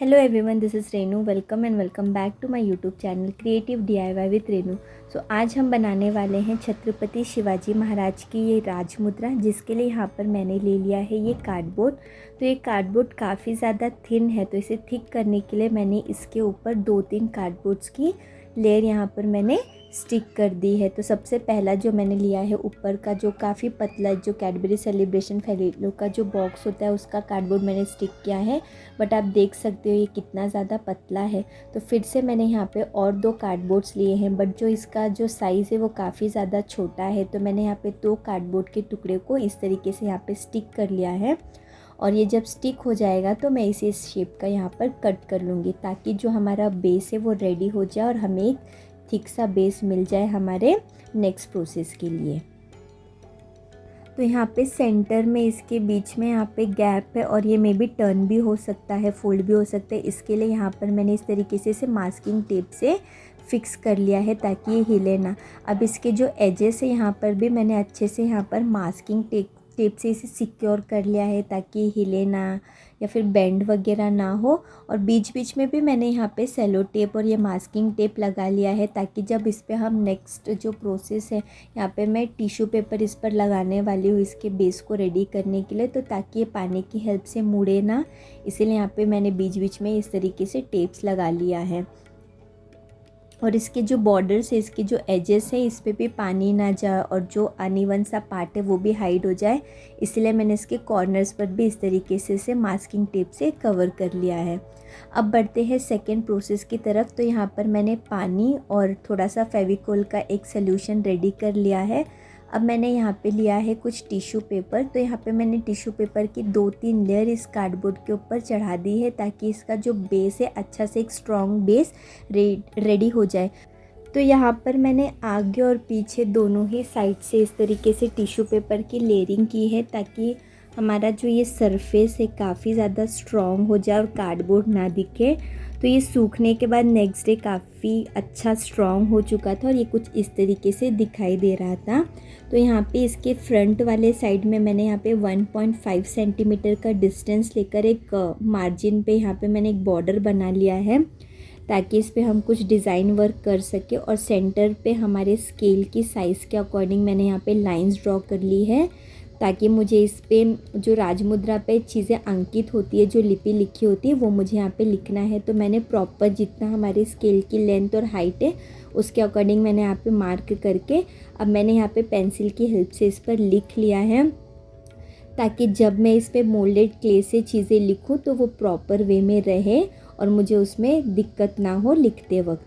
Hello everyone, this is Renu. Welcome and welcome back to my YouTube channel creative DIY with Renu. So आज हम बनाने वाले हैं छत्रपति शिवाजी महाराज की ये राज मुद्रा, जिसके लिए यहाँ पर मैंने ले लिया है ये कार्डबोर्ड। तो ये कार्डबोर्ड काफ़ी ज़्यादा थिन है, तो इसे थिक करने के लिए मैंने इसके ऊपर 2-3 कार्डबोर्ड्स की लेयर यहाँ पर मैंने स्टिक कर दी है। तो सबसे पहला जो मैंने लिया है ऊपर का, जो काफ़ी पतला, जो कैडबरी सेलिब्रेशन फेलिलो का जो बॉक्स होता है उसका कार्डबोर्ड मैंने स्टिक किया है। बट आप देख सकते हो ये कितना ज़्यादा पतला है। तो फिर से मैंने यहाँ पे और 2 कार्डबोर्ड्स लिए हैं, बट जो इसका जो साइज़ है वो काफ़ी ज़्यादा छोटा है। तो मैंने यहाँ पे 2 कार्डबोर्ड के टुकड़े को इस तरीके से यहाँ पे स्टिक कर लिया है। और ये जब स्टिक हो जाएगा तो मैं इसे इस शेप का यहाँ पर कट कर लूँगी, ताकि जो हमारा बेस है वो रेडी हो जाए और हमें एक थिक सा बेस मिल जाए हमारे नेक्स्ट प्रोसेस के लिए। तो यहाँ पे सेंटर में इसके बीच में यहाँ पे गैप है, और ये मे बी टर्न भी हो सकता है, फोल्ड भी हो सकता है। इसके लिए यहाँ पर मैंने इस तरीके से इसे मास्किंग टेप से फिक्स कर लिया है ताकि ये हिले ना। अब इसके जो एजेस है यहाँ पर भी मैंने अच्छे से यहाँ पर मास्किंग टेप से इसे सिक्योर कर लिया है ताकि हिले ना या फिर बेंड वगैरह ना हो। और बीच बीच में भी मैंने यहाँ पे सेलो टेप और ये मास्किंग टेप लगा लिया है, ताकि जब इस पे हम नेक्स्ट जो प्रोसेस है, यहाँ पे मैं टिश्यू पेपर इस पर लगाने वाली हूँ इसके बेस को रेडी करने के लिए, तो ताकि ये पानी की हेल्प से मुड़े ना, इसीलिए यहाँ पे मैंने बीच बीच में इस तरीके से टेप्स लगा लिया है। और इसके जो बॉर्डर्स है, इसके जो एजेस है, इस पे भी पानी ना जाए और जो अनइवन सा पार्ट है वो भी हाइड हो जाए, इसलिए मैंने इसके कॉर्नर्स पर भी इस तरीके से इसे मास्किंग टेप से कवर कर लिया है। अब बढ़ते हैं सेकेंड प्रोसेस की तरफ। तो यहाँ पर मैंने पानी और थोड़ा सा फेविकोल का एक सोल्यूशन रेडी कर लिया है। अब मैंने यहाँ पे लिया है कुछ टिश्यू पेपर। तो यहाँ पे मैंने टिश्यू पेपर की 2-3 लेयर इस कार्डबोर्ड के ऊपर चढ़ा दी है, ताकि इसका जो बेस है अच्छा से एक स्ट्रॉन्ग बेस रेडी हो जाए। तो यहाँ पर मैंने आगे और पीछे दोनों ही साइड से इस तरीके से टिश्यू पेपर की लेयरिंग की है, ताकि हमारा जो ये सरफेस है काफ़ी ज़्यादा स्ट्रॉन्ग हो जाए और कार्डबोर्ड ना दिखे। तो ये सूखने के बाद नेक्स्ट डे काफ़ी अच्छा स्ट्रॉन्ग हो चुका था और ये कुछ इस तरीके से दिखाई दे रहा था। तो यहाँ पे इसके फ्रंट वाले साइड में मैंने यहाँ पे 1.5 सेंटीमीटर का डिस्टेंस लेकर एक मार्जिन पे यहाँ पे मैंने एक बॉर्डर बना लिया है, ताकि इस पे हम कुछ डिज़ाइन वर्क कर सके। और सेंटर पे हमारे स्केल की साइज़ के अकॉर्डिंग मैंने यहाँ पे लाइंस ड्रॉ कर ली है, ताकि मुझे इस पे जो राजमुद्रा पे चीज़ें अंकित होती है, जो लिपि लिखी होती है, वो मुझे यहाँ पे लिखना है। तो मैंने प्रॉपर जितना हमारे स्केल की लेंथ और हाइट है उसके अकॉर्डिंग मैंने यहाँ पे मार्क करके अब मैंने यहाँ पे पेंसिल की हेल्प से इस पर लिख लिया है, ताकि जब मैं इस पे मोल्डेड क्ले से चीज़ें लिखूँ तो वो प्रॉपर वे में रहे और मुझे उसमें दिक्कत ना हो लिखते वक्त।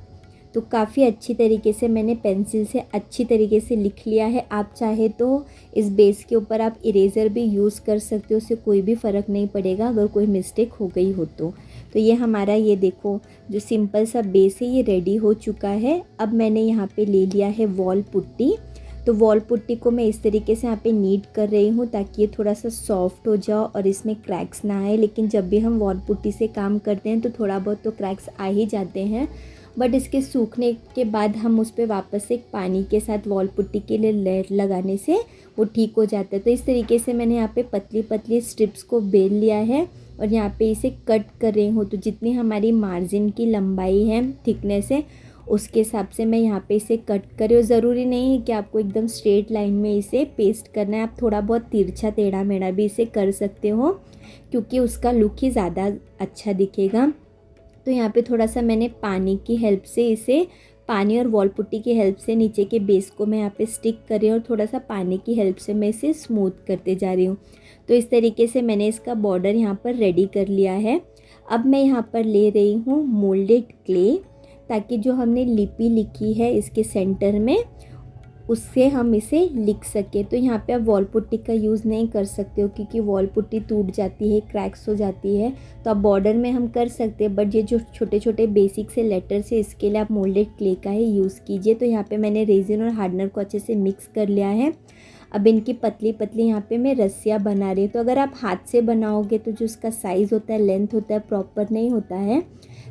तो काफ़ी अच्छी तरीके से मैंने पेंसिल से अच्छी तरीके से लिख लिया है। आप चाहे तो इस बेस के ऊपर आप इरेज़र भी यूज़ कर सकते हो, उससे कोई भी फ़र्क नहीं पड़ेगा अगर कोई मिस्टेक हो गई हो तो ये हमारा, ये देखो जो सिंपल सा बेस है ये रेडी हो चुका है। अब मैंने यहाँ पे ले लिया है वॉल पुट्टी। तो वॉल पुट्टी को मैं इस तरीके से यहाँ पे नीट कर रही हूँ, ताकि ये थोड़ा सा सॉफ्ट हो जाओ और इसमें क्रैक्स ना आए। लेकिन जब भी हम वॉल पुट्टी से काम करते हैं तो थोड़ा बहुत तो क्रैक्स आ ही जाते हैं, बट इसके सूखने के बाद हम उस पर वापस से पानी के साथ वॉल पुट्टी के लिए लेयर लगाने से वो ठीक हो जाता है। तो इस तरीके से मैंने यहाँ पे पतली पतली स्ट्रिप्स को बेल लिया है और यहाँ पे इसे कट कर रही हूँ। तो जितनी हमारी मार्जिन की लंबाई है, थिकनेस है, उसके हिसाब से मैं यहाँ पे इसे कट कर रही हूँ। ज़रूरी नहीं है कि आपको एकदम स्ट्रेट लाइन में इसे पेस्ट करना है, आप थोड़ा बहुत तिरछा टेढ़ा मेढ़ा भी इसे कर सकते हो, क्योंकि उसका लुक ही ज़्यादा अच्छा दिखेगा। तो यहाँ पे थोड़ा सा मैंने पानी की हेल्प से इसे, पानी और वॉल पुट्टी की हेल्प से नीचे के बेस को मैं यहाँ पे स्टिक कर रही हूँ और थोड़ा सा पानी की हेल्प से मैं इसे स्मूथ करते जा रही हूँ। तो इस तरीके से मैंने इसका बॉर्डर यहाँ पर रेडी कर लिया है। अब मैं यहाँ पर ले रही हूँ मोल्डेड क्ले, ताकि जो हमने लिपि लिखी है इसके सेंटर में उससे हम इसे लिख सके। तो यहाँ पे आप वॉल पुट्टी का यूज़ नहीं कर सकते हो, क्योंकि वॉल पुट्टी टूट जाती है, क्रैक्स हो जाती है। तो आप बॉर्डर में हम कर सकते हैं, बट ये जो छोटे छोटे बेसिक से लेटर्स है इसके लिए आप मोल्डेड क्ले का ही यूज़ कीजिए। तो यहाँ पे मैंने रेजिन और हार्डनर को अच्छे से मिक्स कर लिया है। अब इनकी पतली पतली यहाँ पे मैं रस्सियाँ बना रही हूँ। तो अगर आप हाथ से बनाओगे तो जो उसका साइज़ होता है, लेंथ होता है, प्रॉपर नहीं होता है।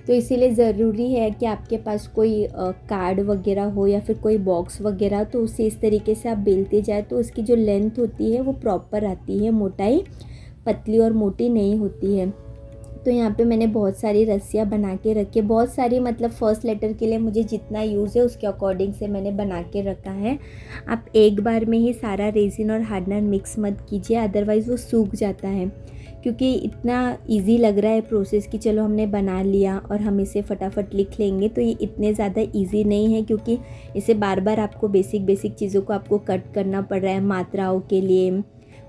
तो इसीलिए ज़रूरी है कि आपके पास कोई कार्ड वगैरह हो या फिर कोई बॉक्स वगैरह, तो उसे इस तरीके से आप बेलते जाए तो उसकी जो लेंथ होती है वो प्रॉपर आती है, मोटाई पतली और मोटी नहीं होती है। तो यहाँ पे मैंने बहुत सारी रस्सियाँ बना के रखी, बहुत सारी मतलब फर्स्ट लेटर के लिए मुझे जितना यूज़ है उसके अकॉर्डिंग से मैंने बना के रखा है। आप एक बार में ही सारा रेजिन और हार्डनर मिक्स मत कीजिए, अदरवाइज़ वो सूख जाता है। क्योंकि इतना इजी लग रहा है प्रोसेस कि चलो हमने बना लिया और हम इसे फटाफट लिख लेंगे, तो ये इतने ज़्यादा इजी नहीं है, क्योंकि इसे बार बार आपको बेसिक चीज़ों को आपको कट करना पड़ रहा है, मात्राओं के लिए,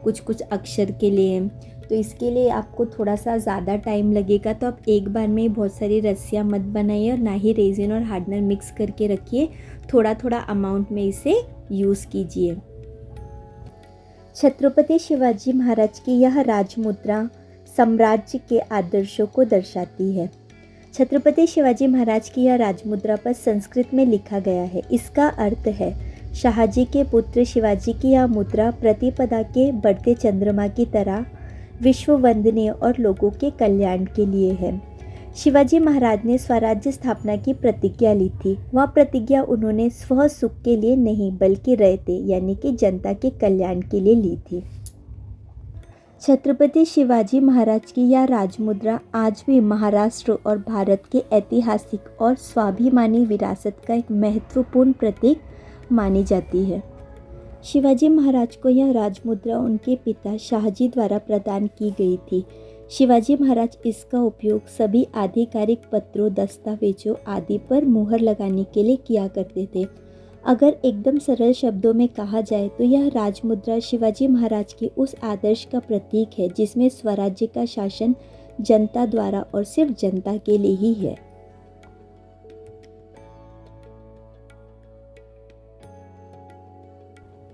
कुछ अक्षर के लिए। तो इसके लिए आपको थोड़ा सा ज़्यादा टाइम लगेगा। तो आप एक बार में ही बहुत सारी रस्सियाँ मत बनाइए और ना ही रेजिन और हार्डनर मिक्स करके रखिए, थोड़ा थोड़ा अमाउंट में इसे यूज़ कीजिए। छत्रपति शिवाजी महाराज की यह राजमुद्रा साम्राज्य के आदर्शों को दर्शाती है। छत्रपति शिवाजी महाराज की यह राजमुद्रा पर संस्कृत में लिखा गया है। इसका अर्थ है, शाहजी के पुत्र शिवाजी की यह मुद्रा प्रतिपदा के बढ़ते चंद्रमा की तरह विश्व वंदनीय और लोगों के कल्याण के लिए है। शिवाजी महाराज ने स्वराज्य स्थापना की प्रतिज्ञा ली थी। वह प्रतिज्ञा उन्होंने स्व सुख के लिए नहीं बल्कि रयते यानी कि जनता के कल्याण के लिए ली थी। छत्रपति शिवाजी महाराज की यह राजमुद्रा आज भी महाराष्ट्र और भारत के ऐतिहासिक और स्वाभिमानी विरासत का एक महत्वपूर्ण प्रतीक मानी जाती है। शिवाजी महाराज को यह राजमुद्रा उनके पिता शाहजी द्वारा प्रदान की गई थी। शिवाजी महाराज इसका उपयोग सभी आधिकारिक पत्रों, दस्तावेजों आदि पर मुहर लगाने के लिए किया करते थे। अगर एकदम सरल शब्दों में कहा जाए तो यह राजमुद्रा शिवाजी महाराज के उस आदर्श का प्रतीक है जिसमें स्वराज्य का शासन जनता द्वारा और सिर्फ जनता के लिए ही है।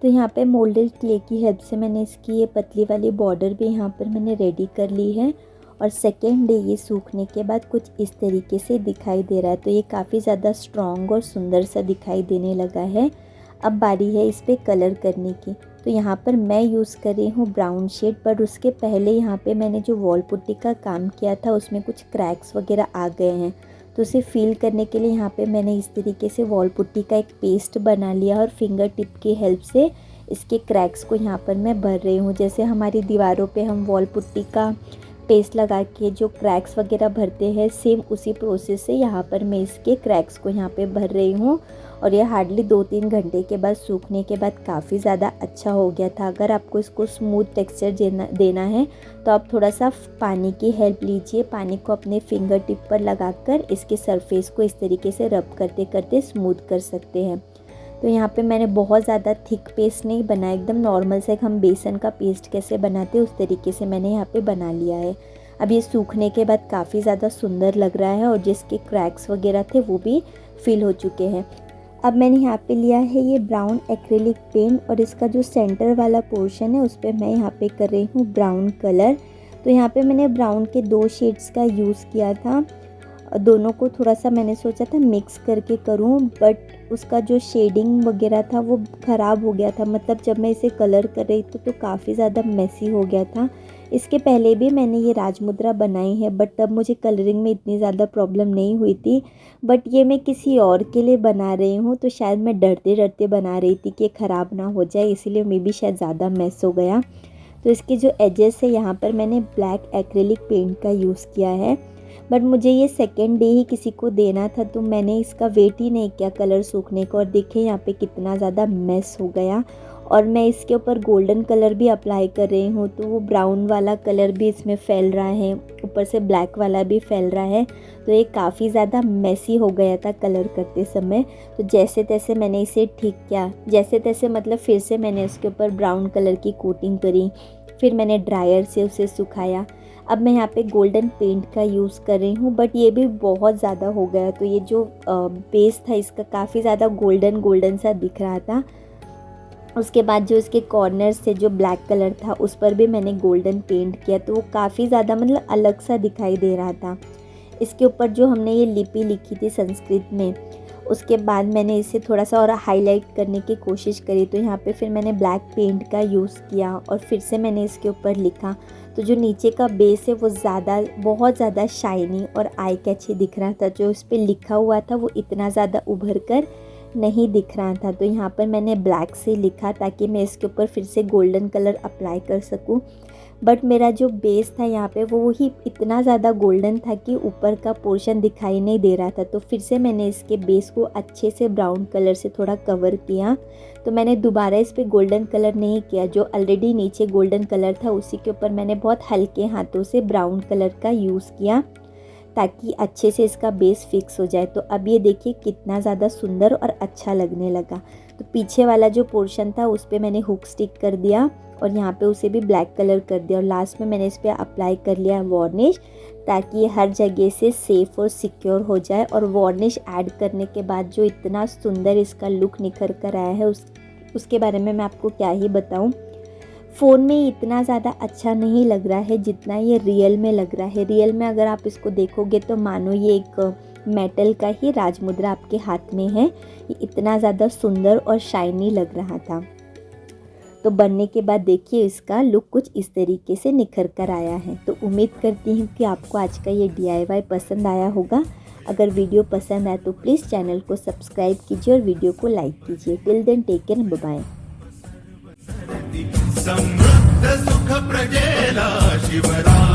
तो यहाँ पे मोल्डेड क्ले की हेल्प से मैंने इसकी ये पतली वाली बॉर्डर भी यहाँ पर मैंने रेडी कर ली है। और सेकेंड डे ये सूखने के बाद कुछ इस तरीके से दिखाई दे रहा है। तो ये काफ़ी ज़्यादा स्ट्रॉन्ग और सुंदर सा दिखाई देने लगा है। अब बारी है इस पर कलर करने की। तो यहाँ पर मैं यूज़ कर रही हूँ ब्राउन शेड, पर उसके पहले यहाँ पे मैंने जो वॉल पुट्टी का काम किया था उसमें कुछ क्रैक्स वगैरह आ गए हैं। तो उसे फील करने के लिए यहाँ पे मैंने इस तरीके से वॉल पुट्टी का एक पेस्ट बना लिया और फिंगर टिप की हेल्प से इसके क्रैक्स को यहाँ पर मैं भर रही हूँ। जैसे हमारी दीवारों पे हम वॉल पुट्टी का पेस्ट लगा के जो क्रैक्स वगैरह भरते हैं, सेम उसी प्रोसेस से यहाँ पर मैं इसके क्रैक्स को यहाँ पे भर रही हूँ। और ये हार्डली 2-3 घंटे के बाद सूखने के बाद काफ़ी ज़्यादा अच्छा हो गया था। अगर आपको इसको स्मूथ टेक्सचर देना है तो आप थोड़ा सा पानी की हेल्प लीजिए। पानी को अपने फिंगर टिप पर लगाकर इसके सरफेस को इस तरीके से रब करते करते स्मूथ कर सकते हैं। तो यहाँ पे मैंने बहुत ज़्यादा थिक पेस्ट नहीं बनाया, एकदम नॉर्मल से हम बेसन का पेस्ट कैसे बनाते उस तरीके से मैंने यहाँ पे बना लिया है। अब ये सूखने के बाद काफ़ी ज़्यादा सुंदर लग रहा है और जिसके क्रैक्स वगैरह थे वो भी फिल हो चुके हैं। अब मैंने यहाँ पे लिया है ये ब्राउन एक्रेलिक पेंट और इसका जो सेंटर वाला पोर्शन है उस पर मैं यहाँ पे कर रही हूँ ब्राउन कलर। तो यहाँ पे मैंने ब्राउन के 2 शेड्स का यूज़ किया था। दोनों को थोड़ा सा मैंने सोचा था मिक्स करके करूँ, बट उसका जो शेडिंग वगैरह था वो ख़राब हो गया था। मतलब जब मैं इसे कलर कर रही थी तो काफ़ी ज़्यादा मेसी हो गया था। इसके पहले भी मैंने ये राजमुद्रा बनाई है, बट तब मुझे कलरिंग में इतनी ज़्यादा प्रॉब्लम नहीं हुई थी। बट ये मैं किसी और के लिए बना रही हूँ, तो शायद मैं डरते डरते बना रही थी कि ख़राब ना हो जाए, इसीलिए मे भी शायद ज़्यादा मेस हो गया। तो इसके जो एजेस है यहाँ पर मैंने ब्लैक एक्रेलिक पेंट का यूज़ किया है। बट मुझे ये सेकेंड डे ही किसी को देना था, तो मैंने इसका वेट ही नहीं किया कलर सूखने को। और देखिए यहाँ पे कितना ज़्यादा मेस हो गया। और मैं इसके ऊपर गोल्डन कलर भी अप्लाई कर रही हूँ, तो वो ब्राउन वाला कलर भी इसमें फैल रहा है, ऊपर से ब्लैक वाला भी फैल रहा है। तो ये काफ़ी ज़्यादा मेसी हो गया था कलर करते समय। तो जैसे तैसे मैंने इसे ठीक किया, जैसे तैसे मतलब फिर से मैंने उसके ऊपर ब्राउन कलर की कोटिंग करी, फिर मैंने ड्रायर से उसे सुखाया। अब मैं यहाँ पे गोल्डन पेंट का यूज़ कर रही हूँ, बट ये भी बहुत ज़्यादा हो गया। तो ये जो बेस था इसका काफ़ी ज़्यादा गोल्डन गोल्डन सा दिख रहा था। उसके बाद जो इसके कॉर्नर से जो ब्लैक कलर था उस पर भी मैंने गोल्डन पेंट किया, तो वो काफ़ी ज़्यादा मतलब अलग सा दिखाई दे रहा था। इसके ऊपर जो हमने ये लिपि लिखी थी संस्कृत में, उसके बाद मैंने इसे थोड़ा सा और हाईलाइट करने की कोशिश करी। तो यहाँ पे फिर मैंने ब्लैक पेंट का यूज़ किया और फिर से मैंने इसके ऊपर लिखा। तो जो नीचे का बेस है वो बहुत ज़्यादा शाइनी और आई कैची दिख रहा था। जो इस पर लिखा हुआ था वो इतना ज़्यादा उभर कर नहीं दिख रहा था। तो यहाँ पर मैंने ब्लैक से लिखा ताकि मैं इसके ऊपर फिर से गोल्डन कलर अप्लाई कर सकूँ। बट मेरा जो बेस था यहाँ पे वो ही इतना ज़्यादा गोल्डन था कि ऊपर का पोर्शन दिखाई नहीं दे रहा था। तो फिर से मैंने इसके बेस को अच्छे से ब्राउन कलर से थोड़ा कवर किया। तो मैंने दोबारा इस पर गोल्डन कलर नहीं किया, जो ऑलरेडी नीचे गोल्डन कलर था उसी के ऊपर मैंने बहुत हल्के हाथों से ब्राउन कलर का यूज़ किया ताकि अच्छे से इसका बेस फिक्स हो जाए। तो अब ये देखिए कितना ज़्यादा सुंदर और अच्छा लगने लगा। तो पीछे वाला जो पोर्शन था उस पर मैंने हुक स्टिक कर दिया और यहाँ पे उसे भी ब्लैक कलर कर दिया और लास्ट में मैंने इस पर अप्लाई कर लिया वार्निश ताकि ये हर जगह से सेफ़ और सिक्योर हो जाए। और वार्निश ऐड करने के बाद जो इतना सुंदर इसका लुक निखर कर आया है उसके बारे में मैं आपको क्या ही बताऊँ। फ़ोन में इतना ज़्यादा अच्छा नहीं लग रहा है जितना ये रियल में लग रहा है। रियल में अगर आप इसको देखोगे तो मानो ये एक मेटल का ही राजमुद्रा आपके हाथ में है। ये इतना ज़्यादा सुंदर और शाइनी लग रहा था। तो बनने के बाद देखिए इसका लुक कुछ इस तरीके से निखर कर आया है। तो उम्मीद करती हूँ कि आपको आज का ये DIY पसंद आया होगा। अगर वीडियो पसंद आए तो प्लीज़ चैनल को सब्सक्राइब कीजिए और वीडियो को लाइक कीजिए। Till then take care, bye bye. समृद्ध सुख प्रजेला शिवराज